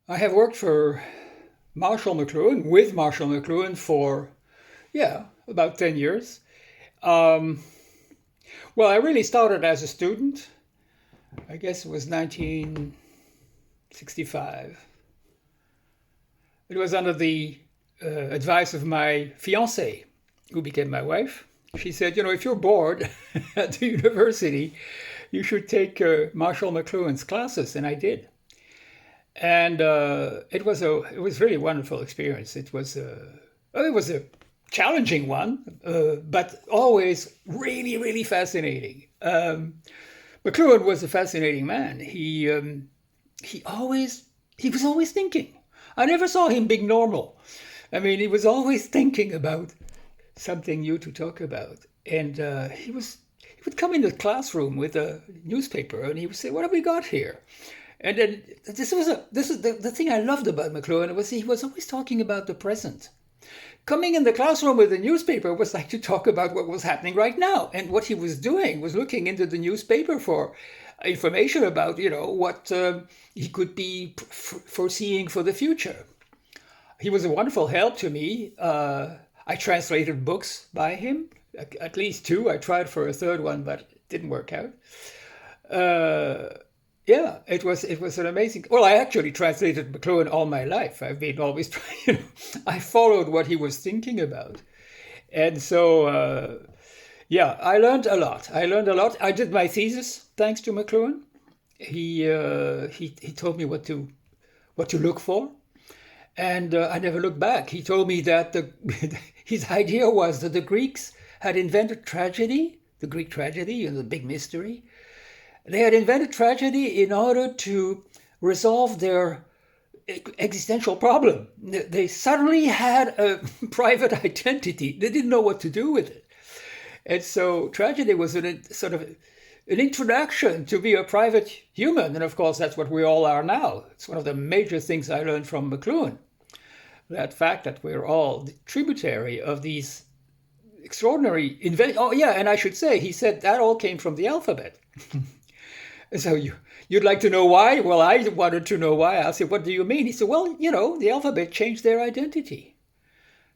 I have worked for Marshall McLuhan, with Marshall McLuhan for, yeah, about 10 years. Um, well, I really started as a student. I guess it was 1965. It was under the advice of my fiancée, who became my wife. She said, if you're bored at the university, you should take Marshall McLuhan's classes, and I did. And it was really a wonderful experience. It was a challenging one, but always really really fascinating. McLuhan was a fascinating man. He was always thinking. I never saw him being normal. I mean, he was always thinking about something new to talk about. And he would come in the classroom with a newspaper and he would say, "What have we got here?" And then this is the thing I loved about McLuhan was he was always talking about the present. Coming in the classroom with a newspaper was like to talk about what was happening right now. And what he was doing was looking into the newspaper for information about, what he could be foreseeing for the future. He was a wonderful help to me. I translated books by him, at least two. I tried for a third one, but it didn't work out. Uh, yeah, it was an amazing. Well, I actually translated McLuhan all my life. I've been always trying. I followed what he was thinking about, and so yeah, I learned a lot. I did my thesis thanks to McLuhan. He told me what to look for, and I never looked back. He told me that his idea was that the Greeks had invented tragedy, the Greek tragedy, the big mystery. They had invented tragedy in order to resolve their existential problem. They suddenly had a private identity. They didn't know what to do with it. And so tragedy was sort of an introduction to be a private human. And of course, that's what we all are now. It's one of the major things I learned from McLuhan. That fact that we're all tributary of these extraordinary inventions. Oh, yeah, and I should say, he said that all came from the alphabet. So you'd like to know why? Well, I wanted to know why. I said, "What do you mean?" He said, "Well, the alphabet changed their identity."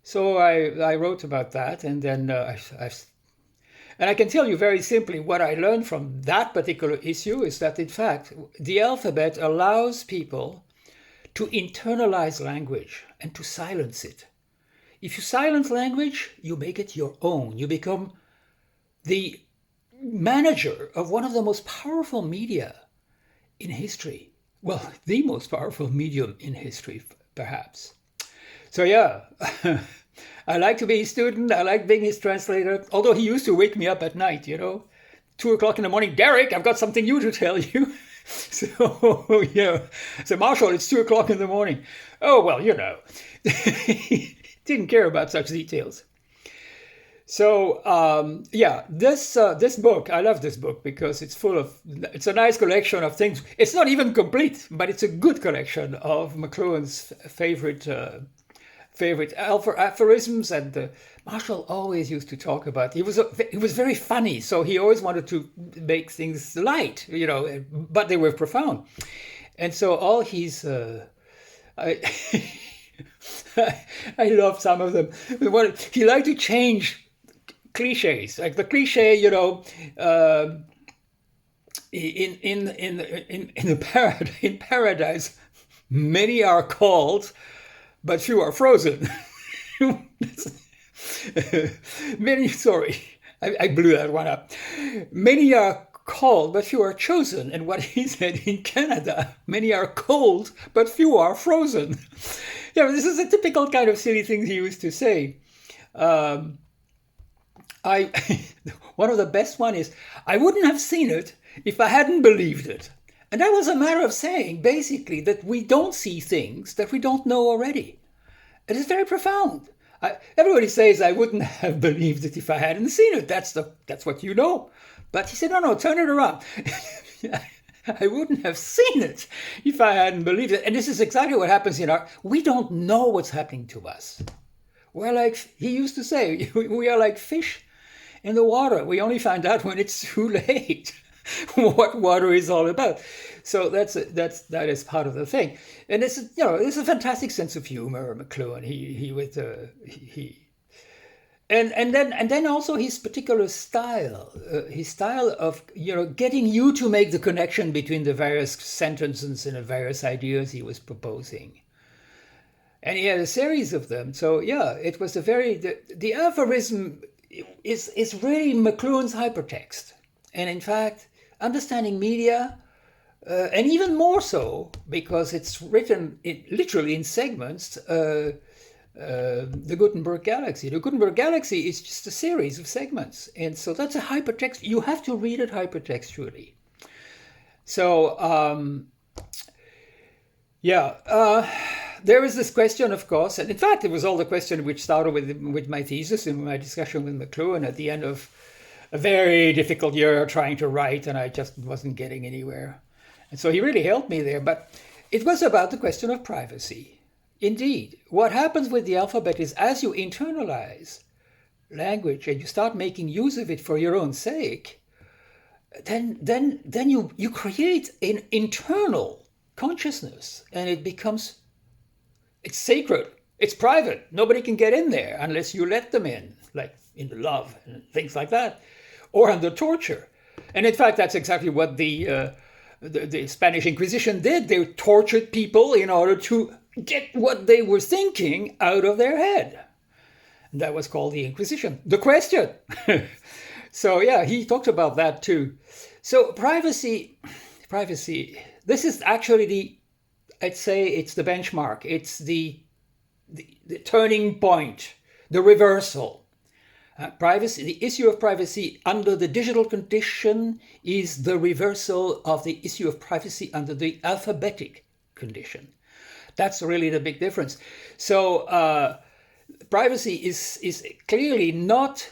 So I wrote about that, and then and I can tell you very simply what I learned from that particular issue is that, in fact, the alphabet allows people to internalize language and to silence it. If you silence language, you make it your own. You become the manager of one of the most powerful media in history. Well, the most powerful medium in history, perhaps. So yeah, I like to be his student. I like being his translator. Although he used to wake me up at night, 2 o'clock in the morning. "Derrick, I've got something new to tell you." So so Marshall, it's 2 o'clock in the morning. Oh well, he didn't care about such details. So yeah, this book, I love this book because it's a nice collection of things. It's not even complete, but it's a good collection of McLuhan's favorite aphorisms. And Marshall always used to talk about. He was very funny, so he always wanted to make things light, but they were profound. And so all his I, I love some of them. He liked to change cliches, like the cliche, in paradise, many are called, but few are frozen. Sorry, I blew that one up. Many are called, but few are chosen. And what he said in Canada, many are cold, but few are frozen. Yeah, this is a typical kind of silly thing he used to say. Um, I One of the best one is, "I wouldn't have seen it if I hadn't believed it." And that was a matter of saying basically that we don't see things that we don't know already. It is very profound. Everybody says, "I wouldn't have believed it if I hadn't seen it." That's what you know. But he said, "No, no, turn it around." "I wouldn't have seen it if I hadn't believed it." And this is exactly what happens in our. We don't know what's happening to us. We're like, he used to say, we are like fish in the water. We only find out when it's too late what water is all about. So that is part of the thing, and it's a fantastic sense of humor, McLuhan. And then also his particular style, his style of getting you to make the connection between the various sentences and the various ideas he was proposing. And he had a series of them. So yeah, it was the aphorism is really McLuhan's hypertext. And in fact, understanding media, and even more so because it's written literally in segments. The Gutenberg Galaxy. The Gutenberg Galaxy is just a series of segments, and so that's a hypertext. You have to read it hypertextually. So there is this question, of course, and in fact, it was all the question which started with my thesis and my discussion with McLuhan at the end of a very difficult year trying to write, and I just wasn't getting anywhere. And so he really helped me there. But it was about the question of privacy. Indeed, what happens with the alphabet is as you internalize language and you start making use of it for your own sake, then you create an internal consciousness, and it's sacred, it's private. Nobody can get in there unless you let them in, like in the love and things like that, or under torture. And in fact, that's exactly what the Spanish Inquisition did. They tortured people in order to get what they were thinking out of their head. And that was called the Inquisition. The question. So yeah, he talked about that too. So privacy, this is actually I'd say it's the benchmark. It's the turning point, the reversal. Privacy, the issue of privacy under the digital condition is the reversal of the issue of privacy under the alphabetic condition. That's really the big difference. So privacy is clearly not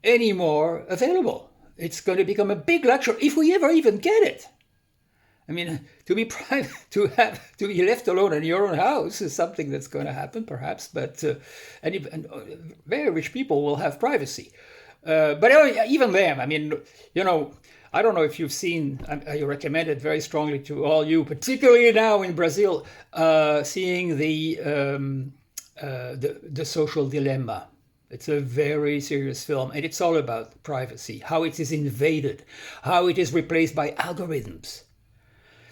anymore available. It's going to become a big luxury if we ever even get it. I mean, to be private, to be left alone in your own house is something that's going to happen, perhaps. But and very rich people will have privacy. But even them, I mean, I don't know if you've seen. I recommend it very strongly to all you, particularly now in Brazil, seeing the social dilemma. It's a very serious film, and it's all about privacy, how it is invaded, how it is replaced by algorithms.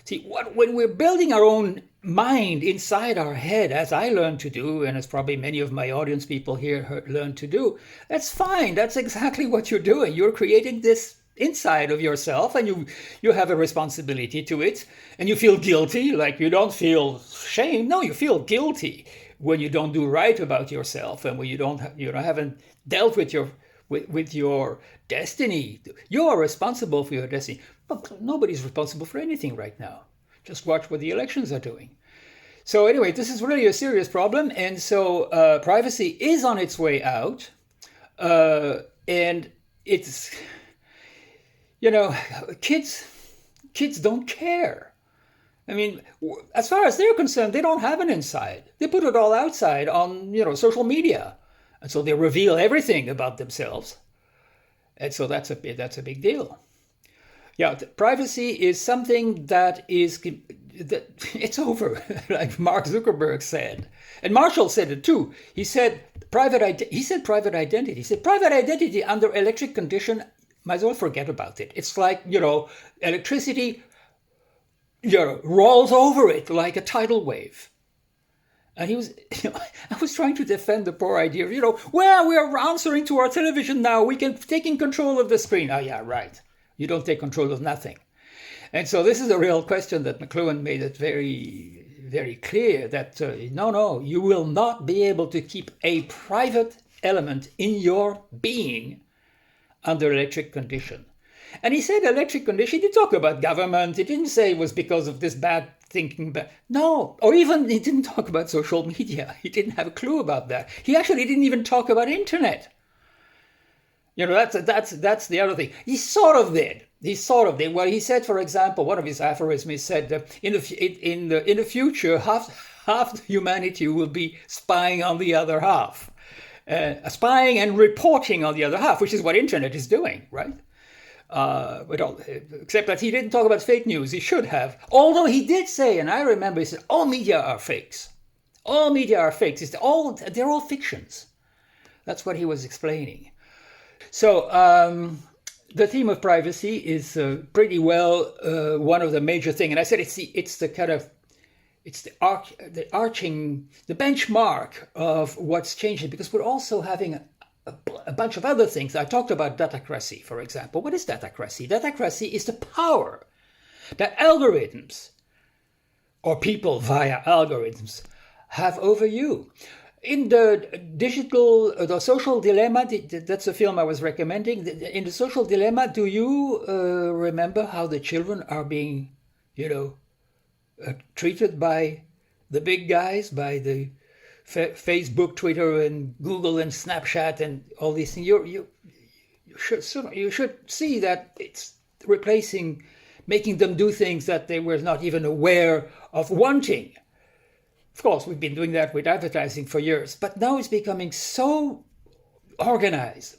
See, when we're building our own mind inside our head, as I learned to do, and as probably many of my audience people here learned to do, that's fine. That's exactly what you're doing. You're creating this inside of yourself, and you have a responsibility to it, and you feel guilty. Like, you don't feel shame. No, you feel guilty when you don't do right about yourself, and when you haven't dealt with your destiny. You're responsible for your destiny. But nobody's responsible for anything right now. Just watch what the elections are doing. So anyway, this is really a serious problem. And so privacy is on its way out. And it's, kids don't care. I mean, as far as they're concerned, they don't have an inside. They put it all outside on, social media. And so they reveal everything about themselves. And so that's a big deal. Yeah, privacy is something that it's over, like Mark Zuckerberg said. And Marshall said it too. He said private identity. He said private identity under electric condition, might as well forget about it. It's like, electricity rolls over it like a tidal wave. And I was trying to defend the poor idea of, well, we are answering to our television now. We can taking control of the screen. Oh, yeah, right. You don't take control of nothing. And so this is a real question that McLuhan made it very, very clear that, no, you will not be able to keep a private element in your being under electric condition. And he said electric condition, he didn't talk about government. He didn't say it was because of this bad thinking. No, or even he didn't talk about social media. He didn't have a clue about that. He actually didn't even talk about internet. That's the other thing. He sort of did. Well, he said, for example, one of his aphorisms, he said that in the future, half humanity will be spying on the other half, spying and reporting on the other half, which is what internet is doing, right? Except that he didn't talk about fake news. He should have. Although he did say, and I remember, he said, all media are fakes. All media are fakes. They're all fictions. That's what he was explaining. So the theme of privacy is pretty well one of the major things. And I said it's the benchmark of what's changing, because we're also having a bunch of other things. I talked about datacracy, for example. What is datacracy? Datacracy is the power that algorithms, or people via algorithms, have over you. In the social dilemma, that's a film I was recommending. In the social dilemma, do you remember how the children are being, treated by the big guys, by the Facebook, Twitter, and Google, and Snapchat, and all these things? You should see that it's replacing, making them do things that they were not even aware of wanting. Of course, we've been doing that with advertising for years, but now it's becoming so organized.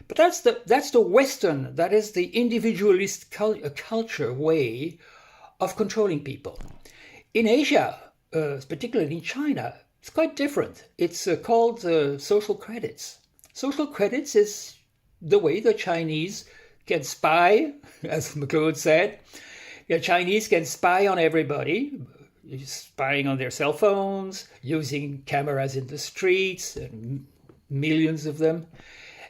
But that's the Western, that is the individualist culture way of controlling people. In Asia, particularly in China, it's quite different. It's called social credits. Social credits is the way the Chinese can spy, as McLuhan said. The Chinese can spy on everybody, spying on their cell phones, using cameras in the streets, and millions of them.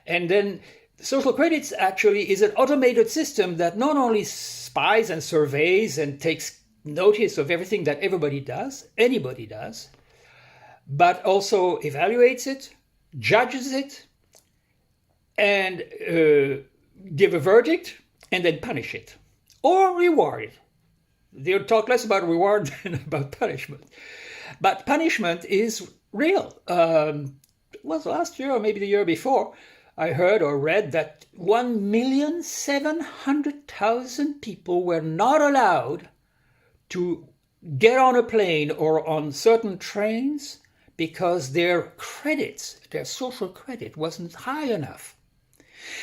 And then social credits actually is an automated system that not only spies and surveys and takes notice of everything that anybody does, but also evaluates it, judges it, and give a verdict, and then punish it or reward it. They'll talk less about reward than about punishment. But punishment is real. Was last year or maybe the year before, I heard or read that 1,700,000 people were not allowed to get on a plane or on certain trains because their social credit wasn't high enough.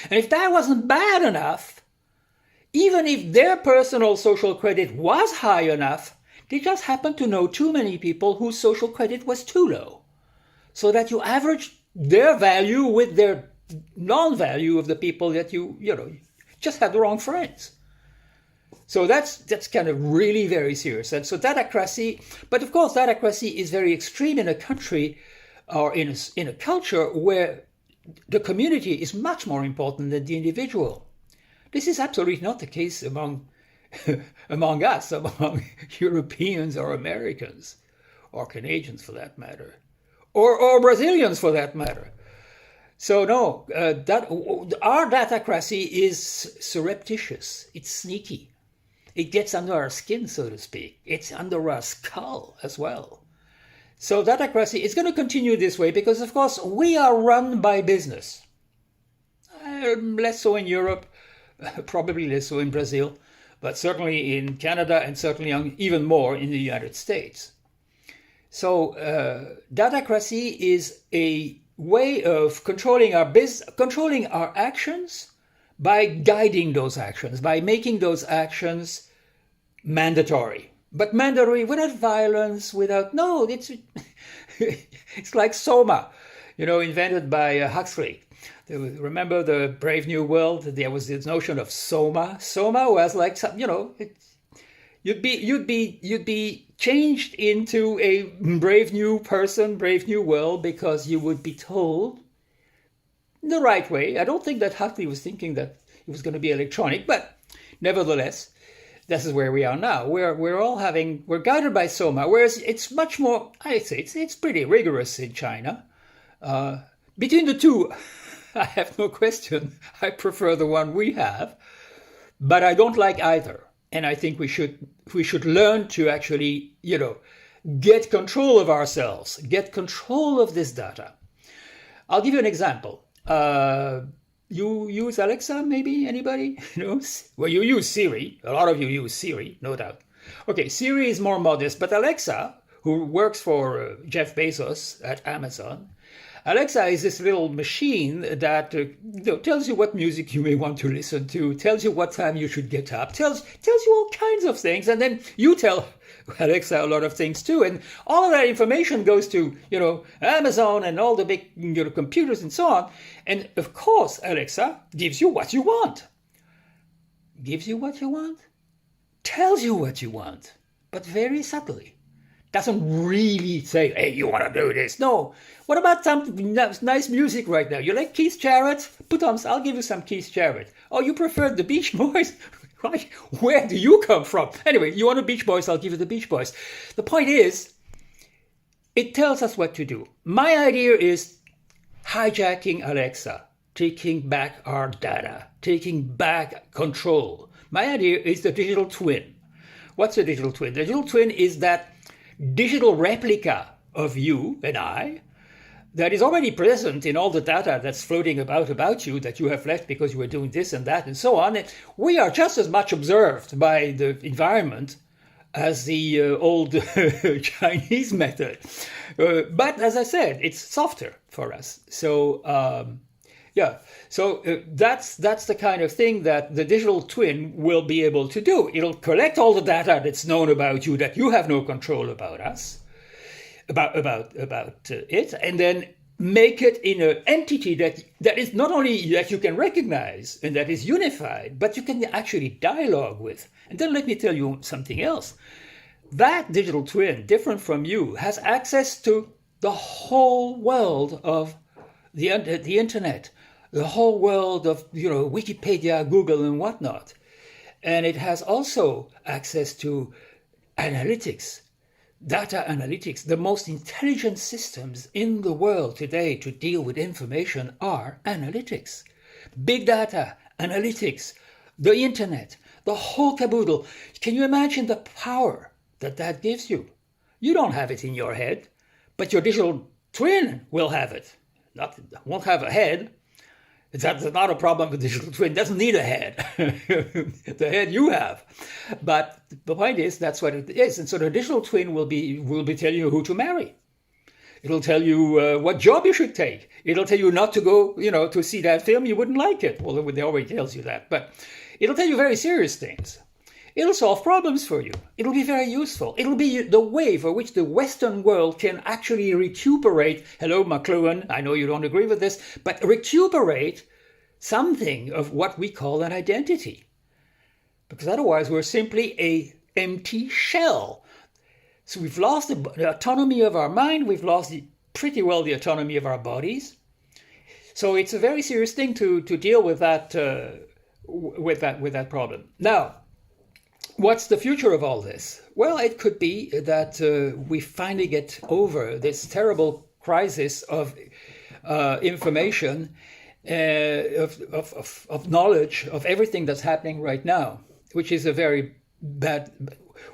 And if that wasn't bad enough, even if their personal social credit was high enough, they just happened to know too many people whose social credit was too low. So that you average their value with their non-value of the people that you just had the wrong friends. So that's kind of really very serious. And so datacracy, but of course datacracy is very extreme in a country or in a culture where the community is much more important than the individual. This is absolutely not the case among us, among Europeans or Americans, or Canadians for that matter, or Brazilians for that matter. So no, our datacracy is surreptitious. It's sneaky. It gets under our skin, so to speak. It's under our skull as well. So datacracy is going to continue this way because, of course, we are run by business. Less so in Europe, probably less so in Brazil, but certainly in Canada and certainly even more in the United States. So datacracy is a way of controlling our actions by guiding those actions, by making those actions mandatory. But mandatory without violence, it's like Soma, invented by Huxley. Remember the Brave New World? There was this notion of Soma. Soma was like, you'd be changed into a brave new person, brave new world, because you would be told the right way. I don't think that Huxley was thinking that it was going to be electronic, but nevertheless, this is where we are now. We're guided by Soma, whereas it's much more, I'd say it's pretty rigorous in China. Between the two, I have no question. I prefer the one we have, but I don't like either. And I think we should learn to actually, get control of ourselves, get control of this data. I'll give you an example. You use Alexa, maybe? Anybody? Well, you use Siri. A lot of you use Siri, no doubt. Okay, Siri is more modest, but Alexa, who works for Jeff Bezos at Amazon, Alexa is this little machine that tells you what music you may want to listen to, tells you what time you should get up, tells you all kinds of things, and then you tell Alexa a lot of things too, and all of that information goes to Amazon and all the big computers and so on, and of course Alexa gives you what you want. Gives you what you want, tells you what you want, but very subtly. Doesn't really say, hey, you want to do this. No. What about some nice music right now? You like Keith Jarrett? I'll give you some Keith Jarrett. Oh, you prefer the Beach Boys? Where do you come from? Anyway, you want the Beach Boys? I'll give you the Beach Boys. The point is, it tells us what to do. My idea is hijacking Alexa, taking back our data, taking back control. My idea is the digital twin. What's a digital twin? The digital twin is that digital replica of you and I that is already present in all the data that's floating about you that you have left because you were doing this and that and so on. And we are just as much observed by the environment as the old Chinese method. But as I said, it's softer for us. So that's the kind of thing that the digital twin will be able to do. It'll collect all the data that's known about you that you have no control about about it, and then make it in an entity that is not only that you can recognize and that is unified, but you can actually dialogue with. And then let me tell you something else. That digital twin, different from you, has access to the whole world of the internet, the whole world of Wikipedia, Google, and whatnot. And it has also access to analytics, data analytics. The most intelligent systems in the world today to deal with information are analytics. Big data, analytics, the internet, the whole caboodle. Can you imagine the power that gives you? You don't have it in your head, but your digital twin will have it. Won't have a head. That's not a problem with digital twin. It doesn't need a head. The head you have. But the point is, that's what it is. And so the digital twin will be telling you who to marry. It'll tell you what job you should take. It'll tell you not to go, to see that film. You wouldn't like it. Well, it already tells you that. But it'll tell you very serious things. It'll solve problems for you. It'll be very useful. It'll be the way for which the Western world can actually recuperate, hello McLuhan, I know you don't agree with this, but recuperate something of what we call an identity. Because otherwise we're simply an empty shell. So we've lost the autonomy of our mind, we've lost pretty well the autonomy of our bodies. So it's a very serious thing to deal with that problem. Now, what's the future of all this? Well, it could be that we finally get over this terrible crisis of information, of knowledge, of everything that's happening right now, which is a very bad.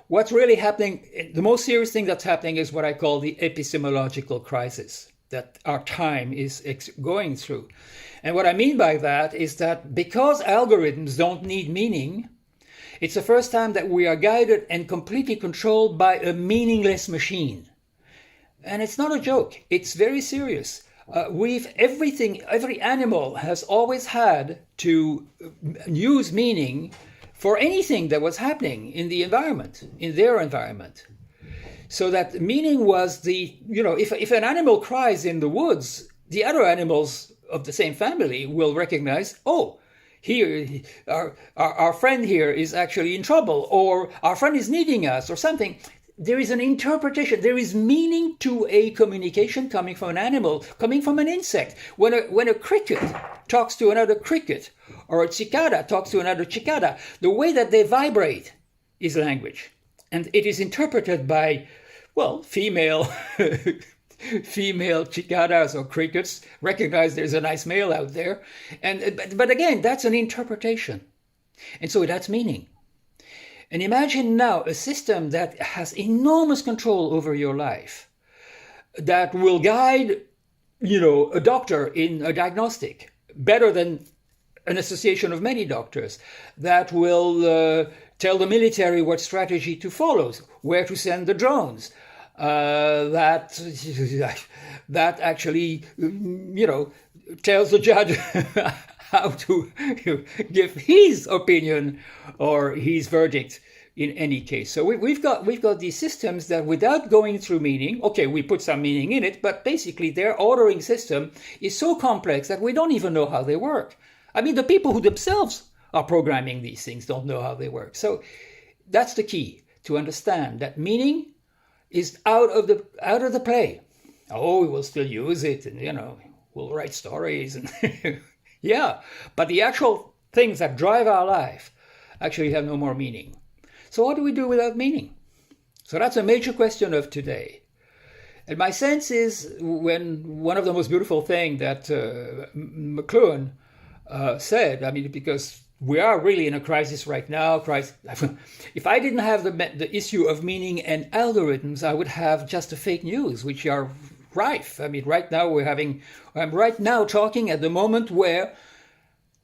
What's really happening, the most serious thing that's happening is what I call the epistemological crisis that our time is going through. And what I mean by that is that because algorithms don't need meaning, it's the first time that we are guided and completely controlled by a meaningless machine. And it's not a joke. It's very serious. Every animal has always had to use meaning for anything that was happening in the environment, in their environment. So that meaning was if an animal cries in the woods, the other animals of the same family will recognize, oh, here, our friend here is actually in trouble, or our friend is needing us, or something. There is an interpretation. There is meaning to a communication coming from an animal, coming from an insect. When a cricket talks to another cricket, or a cicada talks to another cicada, the way that they vibrate is language. And it is interpreted by, female cicadas or crickets recognize there's a nice male out there. But again, that's an interpretation. And so that's meaning. And imagine now a system that has enormous control over your life, that will guide, a doctor in a diagnostic better than an association of many doctors, that will tell the military what strategy to follow, where to send the drones, that that actually, tells the judge how to give his opinion or his verdict in any case. So we've got these systems that, without going through meaning, okay, we put some meaning in it, but basically their ordering system is so complex that we don't even know how they work. I mean, the people who themselves are programming these things don't know how they work. So that's the key, to understand that meaning is out of the play. Oh, we will still use it, and we'll write stories, and yeah, but the actual things that drive our life actually have no more meaning. So what do we do without meaning? So that's a major question of today. And my sense is, when one of the most beautiful things that McLuhan said, I mean, because we are really in a crisis right now. If I didn't have the issue of meaning and algorithms, I would have just the fake news, which are rife. I mean, right now I'm right now talking at the moment where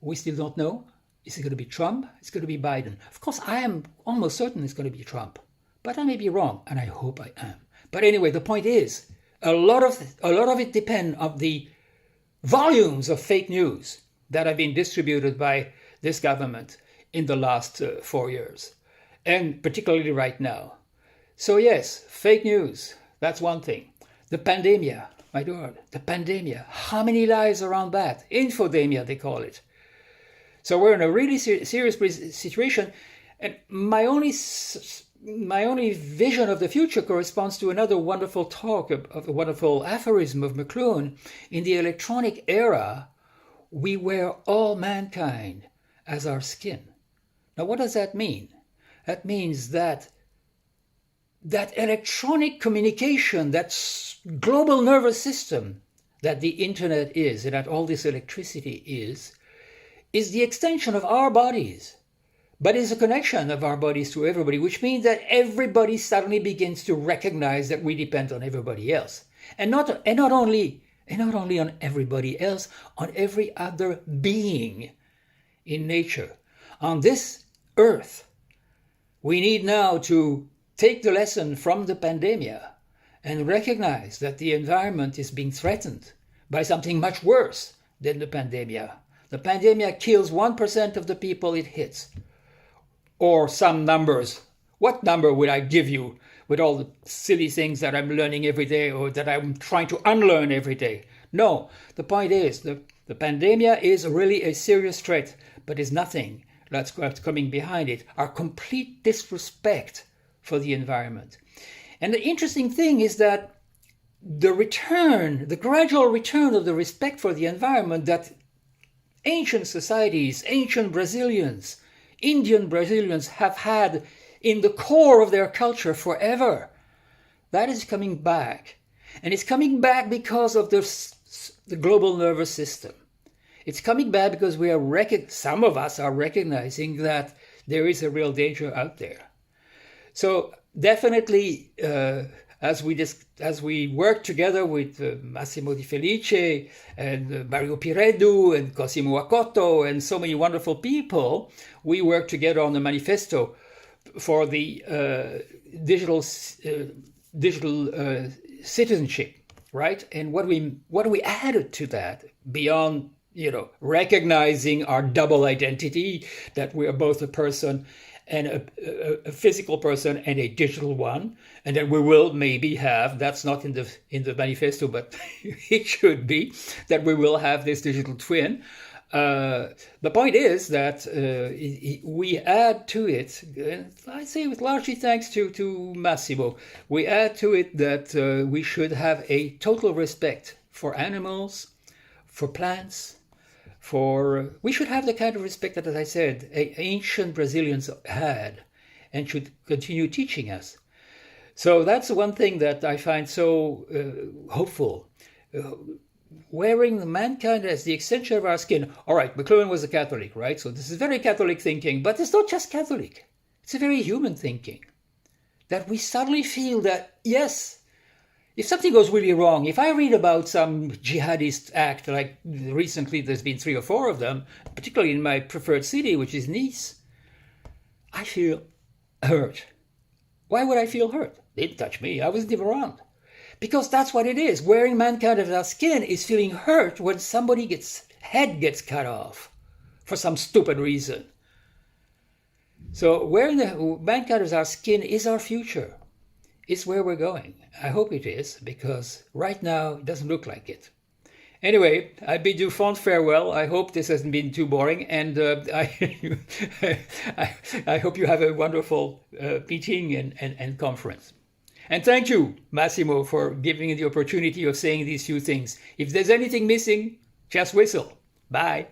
we still don't know. Is it going to be Trump? It's going to be Biden. Of course, I am almost certain it's going to be Trump, but I may be wrong, and I hope I am. But anyway, the point is, a lot of it depends on the volumes of fake news that have been distributed by this government in the last 4 years, and particularly right now. So yes, fake news, that's one thing. The pandemia, my God, the pandemia. How many lies around that? Infodemia, they call it. So we're in a really serious situation, and my only vision of the future corresponds to another wonderful talk of a wonderful aphorism of McLuhan. In the electronic era, we wear all mankind as our skin. Now, what does that mean? That means that electronic communication, that global nervous system that the internet is, and that all this electricity is the extension of our bodies, but is a connection of our bodies to everybody, which means that everybody suddenly begins to recognize that we depend on everybody else. And not only on everybody else, on every other being in nature. On this earth, we need now to take the lesson from the pandemic and recognize that the environment is being threatened by something much worse than the pandemic. The pandemic kills 1% of the people it hits. Or some numbers. What number would I give you with all the silly things that I'm learning every day or that I'm trying to unlearn every day? No, the point is the pandemic is really a serious threat, but is nothing that's coming behind it. Our complete disrespect for the environment. And the interesting thing is that the gradual return of the respect for the environment that ancient societies, ancient Brazilians, Indian Brazilians have had in the core of their culture forever, that is coming back. And it's coming back because of the global nervous system. It's coming back because some of us are recognizing that there is a real danger out there. So definitely, as we work together with Massimo Di Felice and Mario Pireddu and Cosimo Acotto and so many wonderful people, we work together on the manifesto for the digital citizenship, right? And what we added to that, beyond recognizing our double identity, that we are both a person and a physical person and a digital one, and then we will maybe have, that's not in the manifesto, but it should be, that we will have this digital twin. The point is that we add to it, and I say with largely thanks to Massimo, we add to it that we should have a total respect for animals, for plants, we should have the kind of respect that, as I said, ancient Brazilians had and should continue teaching us. So that's one thing that I find so hopeful. Wearing the mankind as the extension of our skin. All right, McLuhan was a Catholic, right? So this is very Catholic thinking, but it's not just Catholic. It's a very human thinking. That we suddenly feel that, yes, if something goes really wrong, if I read about some jihadist act, like recently there's been 3 or 4 of them, particularly in my preferred city, which is Nice, I feel hurt. Why would I feel hurt? They didn't touch me. I wasn't even around. Because that's what it is. Wearing mankind as our skin is feeling hurt when somebody's head gets cut off for some stupid reason. So wearing the mankind as our skin is our future. It's where we're going. I hope it is, because right now it doesn't look like it. Anyway, I bid you fond farewell. I hope this hasn't been too boring, and I hope you have a wonderful meeting and conference. And thank you, Massimo, for giving me the opportunity of saying these few things. If there's anything missing, just whistle. Bye.